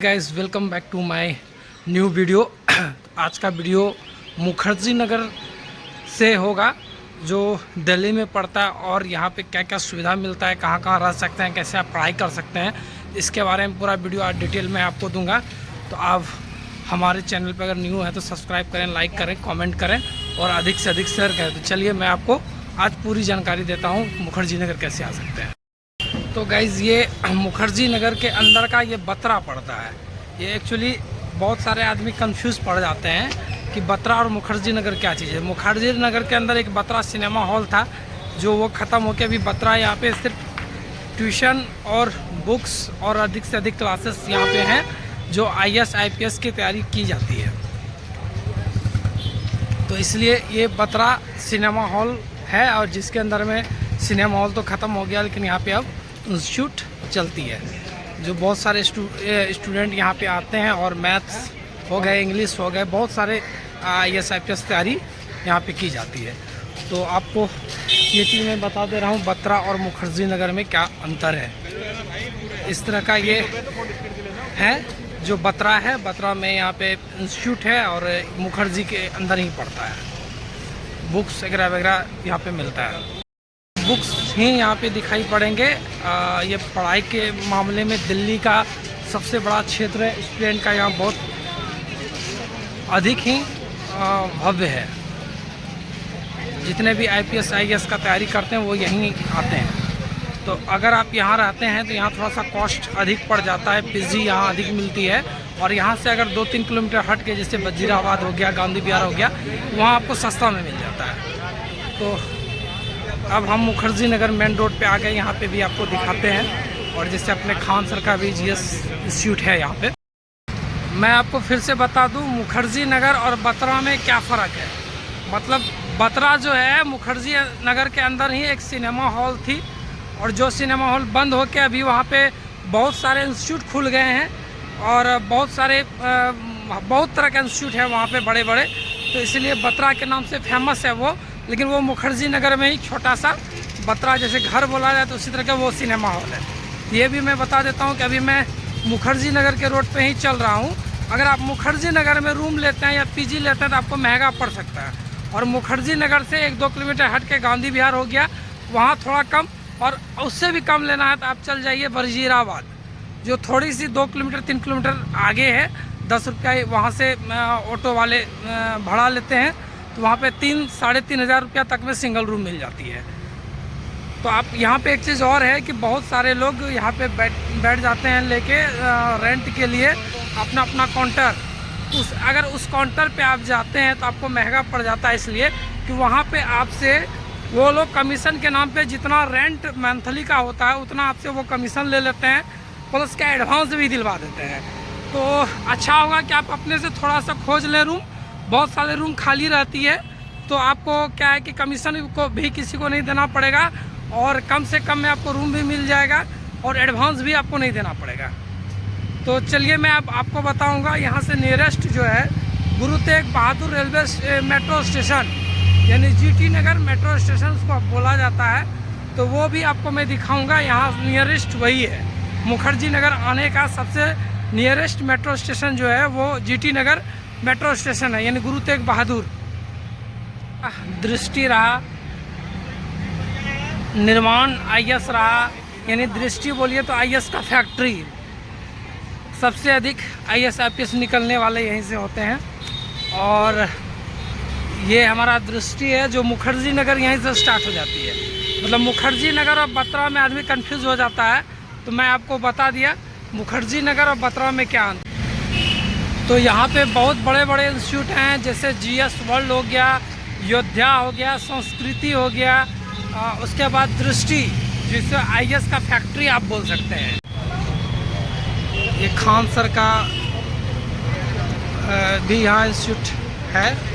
Guys welcome back to my new video. आज का video Mukherjee Nagar से होगा जो दिल्ली में पड़ता है और यहाँ पे क्या क्या सुविधा मिलता है, कहाँ कहाँ रह सकते हैं, कैसे आप पढ़ाई कर सकते हैं, इसके बारे में पूरा वीडियो आज डिटेल में आपको दूंगा। तो आप हमारे चैनल पर अगर न्यू है तो सब्सक्राइब करें, लाइक करें, कमेंट करें और अधिक से अधिक शेयर करें। तो चलिए मैं आपको आज पूरी जानकारी देता हूँ मुखर्जी नगर कैसे आ सकते हैं। तो गाइज़ ये मुखर्जी नगर के अंदर का ये बत्रा पड़ता है। ये एक्चुअली बहुत सारे आदमी कंफ्यूज पड़ जाते हैं कि बत्रा और मुखर्जी नगर क्या चीज़ है। मुखर्जी नगर के अंदर एक बत्रा सिनेमा हॉल था जो वो ख़त्म होकर अभी बत्रा यहाँ पे सिर्फ ट्यूशन और बुक्स और अधिक से अधिक क्लासेस यहाँ पे हैं जो IAS IPS की तैयारी की जाती है। तो इसलिए ये बत्रा सिनेमा हॉल है और जिसके अंदर में सिनेमा हॉल तो ख़त्म हो गया लेकिन यहाँ पे अब इंस्टीट्यूट चलती है जो बहुत सारे स्टूडेंट यहाँ पे आते हैं और मैथ्स हो गए, इंग्लिश हो गए, बहुत सारे IAS IPS तैयारी यहाँ पे की जाती है। तो आपको ये चीज़ मैं बता दे रहा हूँ बत्रा और मुखर्जी नगर में क्या अंतर है। इस तरह का ये है जो बत्रा है, बत्रा में यहाँ पे इंस्टीट्यूट है और मुखर्जी के अंदर ही पड़ता है। बुक्स वगैरह वगैरह यहाँ पे मिलता है। बुक्स ही यहाँ पे दिखाई पड़ेंगे। ये पढ़ाई के मामले में दिल्ली का सबसे बड़ा क्षेत्र है। स्टूडेंट का यहाँ बहुत अधिक ही भव्य है। जितने भी IPS IAS का तैयारी करते हैं वो यहीं आते हैं। तो अगर आप यहाँ रहते हैं तो यहाँ थोड़ा सा कॉस्ट अधिक पड़ जाता है, फीस यहाँ अधिक मिलती है। और यहाँ से अगर 2-3 किलोमीटर हट के जैसे वजीराबाद हो गया, गांधी विहार हो गया, वहाँ आपको सस्ता में मिल जाता है। तो अब हम मुखर्जी नगर मेन रोड पे आ गए। यहाँ पे भी आपको दिखाते हैं और जैसे अपने खान सर का भी GS इंस्टीट्यूट है यहाँ पे। मैं आपको फिर से बता दूँ मुखर्जी नगर और बत्रा में क्या फ़र्क है। मतलब बत्रा जो है मुखर्जी नगर के अंदर ही एक सिनेमा हॉल थी और जो सिनेमा हॉल बंद होकर अभी वहाँ पे बहुत सारे इंस्टीट्यूट खुल गए हैं और बहुत तरह के इंस्टीट्यूट है वहाँ पे बड़े बड़े। तो इसलिए बत्रा के नाम से फेमस है वो। लेकिन वो मुखर्जी नगर में ही छोटा सा बत्रा जैसे घर बोला जाए तो उसी तरह का वो सिनेमा हॉल है। ये भी मैं बता देता हूँ कि अभी मैं मुखर्जी नगर के रोड पे ही चल रहा हूँ। अगर आप मुखर्जी नगर में रूम लेते हैं या PG लेते हैं तो आपको महंगा पड़ सकता है। और मुखर्जी नगर से 1-2 किलोमीटर हट के गांधी विहार हो गया, वहाँ थोड़ा कम, और उससे भी कम लेना है तो आप चल जाइए वजीराबाद जो थोड़ी सी 2 किलोमीटर 3 किलोमीटर आगे है। 10 रुपया वहाँ से ऑटो वाले भाड़ा लेते हैं तो वहाँ पे 3-3.5 हज़ार रुपया तक में सिंगल रूम मिल जाती है। तो आप यहाँ पे एक चीज़ और है कि बहुत सारे लोग यहाँ पे बैठ जाते हैं लेके रेंट के लिए अपना अपना काउंटर। अगर उस काउंटर पे आप जाते हैं तो आपको महंगा पड़ जाता है, इसलिए कि वहाँ पे आपसे वो लोग कमीशन के नाम पे जितना रेंट मंथली का होता है उतना आपसे वो कमीशन ले लेते हैं, प्लस का एडवांस भी दिलवा देते हैं। तो अच्छा होगा कि आप अपने से थोड़ा सा खोज लें रूम। बहुत सारे रूम खाली रहती है तो आपको क्या है कि कमीशन को भी किसी को नहीं देना पड़ेगा और कम से कम में आपको रूम भी मिल जाएगा और एडवांस भी आपको नहीं देना पड़ेगा। तो चलिए मैं आपको बताऊंगा यहाँ से नियरेस्ट जो है Guru Tegh Bahadur railway metro station यानी GT नगर मेट्रो स्टेशन उसको बोला जाता है। तो वो भी आपको मैं दिखाऊँगा। यहाँ नियरेस्ट वही है। मुखर्जी नगर आने का सबसे नियरेस्ट मेट्रो स्टेशन जो है वो GT नगर मेट्रो स्टेशन है यानी गुरु तेग बहादुर। दृष्टि रहा, निर्माण IAS रहा, यानी दृष्टि बोलिए तो IAS का फैक्ट्री। सबसे अधिक IAS IPS निकलने वाले यहीं से होते हैं। और ये हमारा दृष्टि है जो मुखर्जी नगर यहीं से स्टार्ट हो जाती है। मतलब मुखर्जी नगर और बत्रा में आदमी कंफ्यूज हो जाता है तो मैं आपको बता दिया मुखर्जी नगर और बत्रा में क्या अंतर। तो यहाँ पे बहुत बड़े बड़े इंस्टीट्यूट हैं जैसे GS वर्ल्ड हो गया, योद्धा हो गया, संस्कृति हो गया, उसके बाद दृष्टि जिसे IAS का फैक्ट्री आप बोल सकते हैं। ये खान सर का भी यहाँ इंस्टीट्यूट है।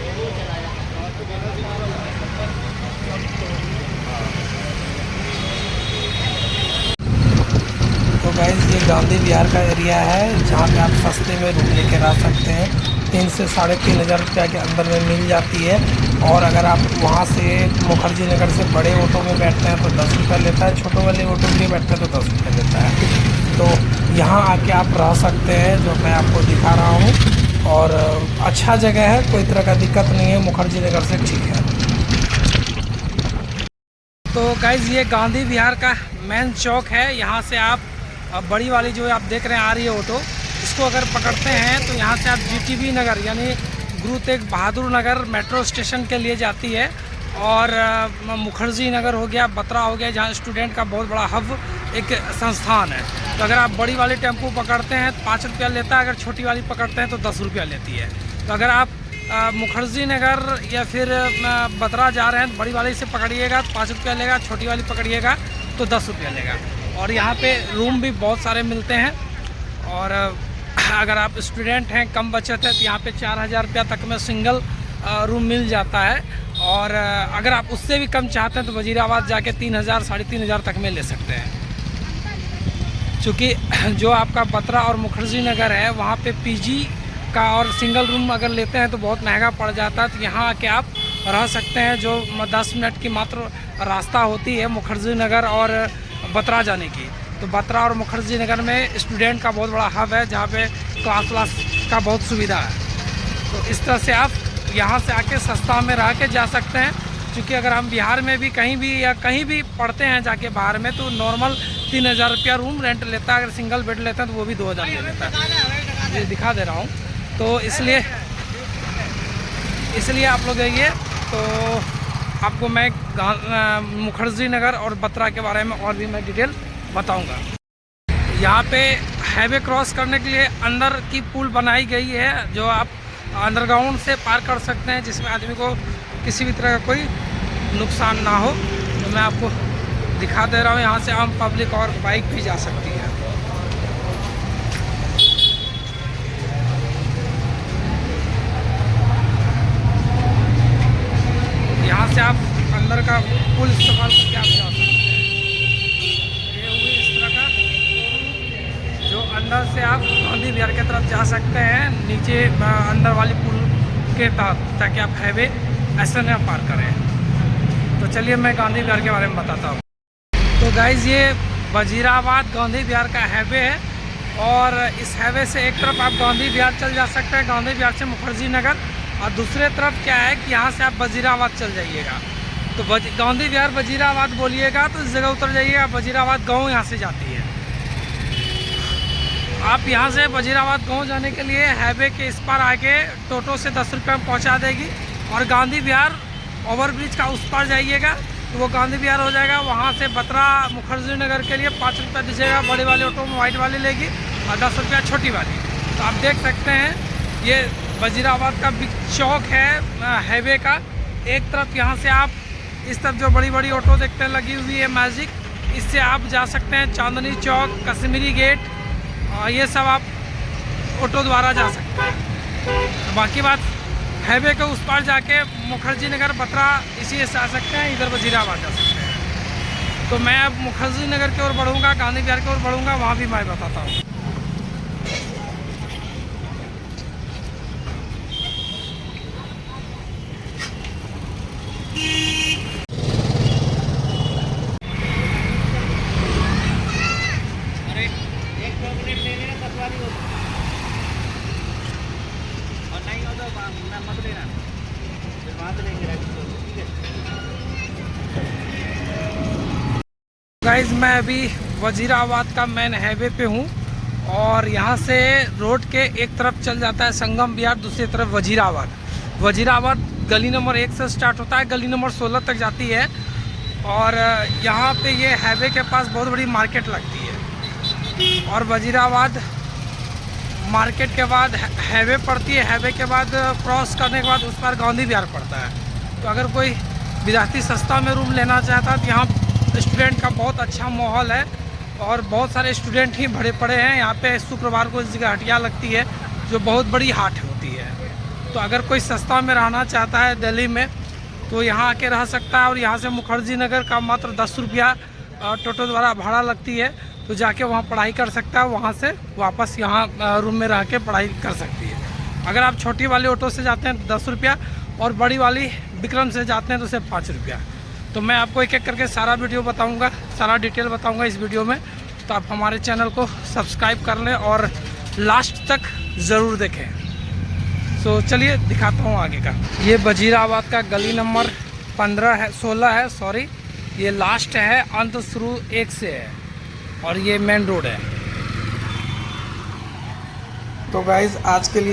तो गाइस ये गांधी विहार का एरिया है जहाँ पे आप सस्ते में रूम लेके रह सकते हैं। 3 से 3.5 हज़ार रुपया के अंदर में मिल जाती है। और अगर आप वहाँ से मुखर्जी नगर से बड़े ऑटो में बैठते हैं तो 10 रुपये लेता है, छोटे वाले ऑटो में बैठते हैं तो 10 रुपये लेता है। तो यहाँ आके आप रह सकते हैं, जो मैं आपको दिखा रहा हूँ। और अच्छा जगह है, कोई तरह का दिक्कत नहीं है, मुखर्जी नगर से ठीक है। तो गाइज़ ये गांधी विहार का मेन चौक है। यहाँ से आप बड़ी वाली जो आप देख रहे हैं आ रही है ऑटो, इसको अगर पकड़ते हैं तो यहाँ से आप GTB नगर यानी गुरु तेग बहादुर नगर मेट्रो स्टेशन के लिए जाती है। और मुखर्जी नगर हो गया, बत्रा हो गया, जहाँ स्टूडेंट का बहुत बड़ा हब एक संस्थान है। तो अगर आप बड़ी वाली टेम्पो पकड़ते हैं तो 5 रुपया लेता है, अगर छोटी वाली पकड़ते हैं तो 10 रुपया लेती है। तो अगर आप मुखर्जी नगर या फिर बत्रा जा रहे हैं तो बड़ी वाली से पकड़िएगा तो 5 रुपया लेगा, छोटी वाली पकड़िएगा तो 10 रुपया लेगा। और यहाँ पे रूम भी बहुत सारे मिलते हैं। और अगर आप स्टूडेंट हैं, कम बचत है, तो यहाँ पे 4000 रुपया तक में सिंगल रूम मिल जाता है। और अगर आप उससे भी कम चाहते हैं तो वजीराबाद जाके 3000 साढ़े 3000 तक में ले सकते हैं। चूँकि जो आपका बत्रा और मुखर्जी नगर है वहाँ पे PG का और सिंगल रूम अगर लेते हैं तो बहुत महंगा पड़ जाता है। तो यहाँ आके आप रह सकते हैं, जो 10 मिनट की मात्र रास्ता होती है मुखर्जी नगर और बत्रा जाने की। तो बत्रा और मुखर्जी नगर में स्टूडेंट का बहुत बड़ा हब है, जहाँ पे क्लास का बहुत सुविधा है। तो इस तरह से आप यहाँ से आके सस्ता में रह के जा सकते हैं। क्योंकि अगर हम बिहार में भी कहीं भी पढ़ते हैं जाके बाहर में, तो नॉर्मल 3000 रुपया रूम रेंट लेता है। अगर सिंगल बेड लेते हैं तो वो भी 2000 ले लेता है। ये दिखा दे रहा हूँ। तो इसलिए आप लोग आइए। तो आपको मैं मुखर्जी नगर और बत्रा के बारे में और भी मैं डिटेल बताऊंगा। यहाँ पे हाईवे क्रॉस करने के लिए अंदर की पुल बनाई गई है, जो आप अंडरग्राउंड से पार कर सकते हैं, जिसमें आदमी को किसी भी तरह का कोई नुकसान ना हो। तो मैं आपको दिखा दे रहा हूँ। यहाँ से आम पब्लिक और बाइक भी जा सकती है। यहाँ से आप अंदर का पुल इस्तेमाल करके आप जा सकते हैं। ये हुई इस तरह का, जो अंदर से आप गांधी विहार की तरफ जा सकते हैं, नीचे अंदर वाली पुल के तहत, ताकि आप हाईवे ऐसे न पार करें। तो चलिए मैं गांधी विहार के बारे में बताता हूँ। तो गाइज़ ये वजीराबाद गांधी विहार का हाईवे है। और इस हाईवे से एक तरफ आप गांधी विहार चल जा सकते हैं, गांधी विहार से मुखर्जी नगर, और दूसरे तरफ क्या है कि यहाँ से आप वजीराबाद चल जाइएगा। तो गांधी विहार वजीराबाद बोलिएगा तो इस जगह उतर जाइएगा। वजीराबाद गांव यहाँ से जाती है। आप यहाँ से वजीराबाद गांव जाने के लिए हाईवे के इस पार आके टोटो से 10 रुपये में पहुँचा देगी। और गांधी विहार ओवरब्रिज का उस पार जाइएगा तो वो गांधी विहार हो जाएगा। वहाँ से बत्रा मुखर्जी नगर के लिए 5 रुपया दीजिएगा, बड़ी वाली ऑटो में वाइट वाली लेगी, और 10 रुपया छोटी वाली। तो आप देख सकते हैं ये वजीराबाद का बिग चौक है हाईवे का। एक तरफ यहाँ से आप इस तरफ जो बड़ी बड़ी ऑटो देखते हैं लगी हुई है मैजिक, इससे आप जा सकते हैं चांदनी चौक, कश्मीरी गेट, ये सब आप ऑटो द्वारा जा सकते हैं। बाकी बात हाईवे के उस पार जाके मुखर्जी नगर बत्रा इसी से आ सकते हैं, इधर वजीराबाद जा सकते हैं। तो मैं अब मुखर्जी नगर की ओर बढ़ूँगा, गांधी विहार की ओर बढ़ूँगा, वहाँ भी मैं बताता हूँ। गाइज मैं अभी वजीराबाद का मेन हाईवे पे हूँ। और यहाँ से रोड के एक तरफ चल जाता है संगम विहार, दूसरी तरफ वजीराबाद गली नंबर 1 से स्टार्ट होता है, गली नंबर 16 तक जाती है। और यहाँ पे ये हाईवे के पास बहुत बड़ी मार्केट लगती है। और वजीराबाद मार्केट के बाद हाईवे पड़ती है। हाईवे के बाद क्रॉस करने के बाद उस पर गांधी विहार पड़ता है। तो अगर कोई विद्यार्थी सस्ता में रूम लेना चाहता है तो यहाँ स्टूडेंट का बहुत अच्छा माहौल है। और बहुत सारे स्टूडेंट ही भरे पड़े हैं यहाँ पे। शुक्रवार को इस जगह हटिया लगती है, जो बहुत बड़ी हाट होती है। तो अगर कोई सस्ता में रहना चाहता है दिल्ली में तो यहाँ आके रह सकता है। और यहाँ से मुखर्जी नगर का मात्र 10 रुपया टोटो द्वारा भाड़ा लगती है। तो जाके वहाँ पढ़ाई कर सकता है, वहाँ से वापस यहाँ रूम में रह के पढ़ाई कर सकती है। अगर आप छोटी वाली ऑटो से जाते हैं तो 10 रुपया, और बड़ी वाली विक्रम से जाते हैं तो सिर्फ 5 रुपया। तो मैं आपको एक एक करके सारा वीडियो बताऊंगा, सारा डिटेल बताऊंगा इस वीडियो में। तो आप हमारे चैनल को सब्सक्राइब कर लें और लास्ट तक ज़रूर देखें। सो चलिए दिखाता हूँ आगे का। ये वजीराबाद का गली नंबर 16 है सॉरी। ये लास्ट है, अंत शुरू 1 से है और ये मेन रोड है। तो गाइज़ आज के लिए